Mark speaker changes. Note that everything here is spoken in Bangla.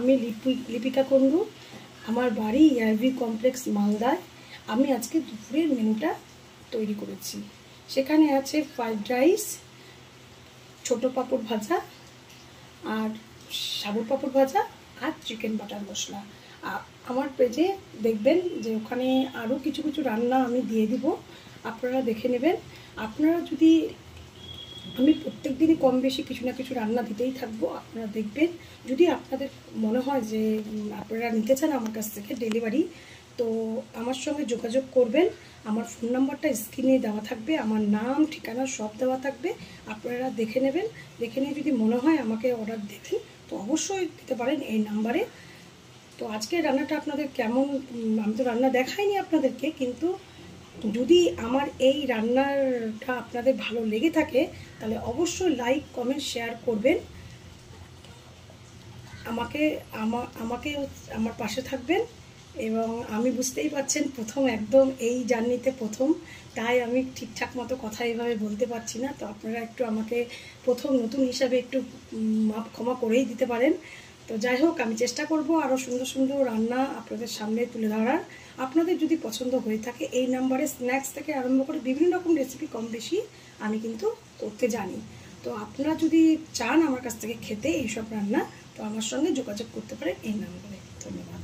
Speaker 1: আমি লিপিকা কুণ্ডু, আমার বাড়ি ইয়ারভি কমপ্লেক্স মালদায়। আমি আজকে দুপুরের মেনুটা তৈরি করেছি। সেখানে আছে ফ্রাইড রাইস, ছোটো পাঁপড় ভাজা আর সাবুর পাঁপড় ভাজা আর চিকেন বাটার মশলা। আমার পেজে দেখবেন যে ওখানে আরও কিছু কিছু রান্না আমি দিয়ে দিব, আপনারা দেখে নেবেন। আপনারা যদি, আমি প্রত্যেক দিনই কম বেশি কিছু না কিছু রান্না দিতেই থাকবো, আপনারা দেখবেন। যদি আপনাদের মনে হয় যে আপনারা নিতে চান আমার কাছ থেকে ডেলিভারি, তো আমার সঙ্গে যোগাযোগ করবেন। আমার ফোন নাম্বারটা স্ক্রিনে দেওয়া থাকবে, আমার নাম ঠিকানা সব দেওয়া থাকবে। আপনারা দেখে নেবেন, দেখে নিয়ে যদি মনে হয় আমাকে অর্ডার দেবেন তো অবশ্যই দিতে পারেন এই নাম্বারে। তো আজকের রান্নাটা আপনাদের কেমন, আমি তো রান্না দেখাইনি আপনাদেরকে, কিন্তু যদি আমার এই রান্নাটা আপনাদের ভালো লেগে থাকে তাহলে অবশ্যই লাইক কমেন্ট শেয়ার করবেন। আমার পাশে থাকবেন। এবং আমি বুঝতেই পারছেন প্রথম, একদম এই জার্নিতে প্রথম, তাই আমি ঠিকঠাক মতো কথা এইভাবে বলতে পারছি না। তো আপনারা একটু আমাকে প্রথম নতুন হিসাবে একটু মাপ ক্ষমা করেই দিতে পারেন। তো যাই হোক, আমি চেষ্টা করব আরও সুন্দর সুন্দর রান্না আপনাদের সামনে তুলে ধরার। আপনাদের যদি পছন্দ হয়ে থাকে এই নাম্বারে স্ন্যাক্স থেকে আরম্ভ করে বিভিন্ন রকম রেসিপি কম বেশি আমি কিন্তু করতে জানি। তো আপনারা যদি চান আমার কাছ থেকে খেতে এইসব রান্না, তো আমার সঙ্গে যোগাযোগ করতে পারেন এই নাম্বারে। ধন্যবাদ।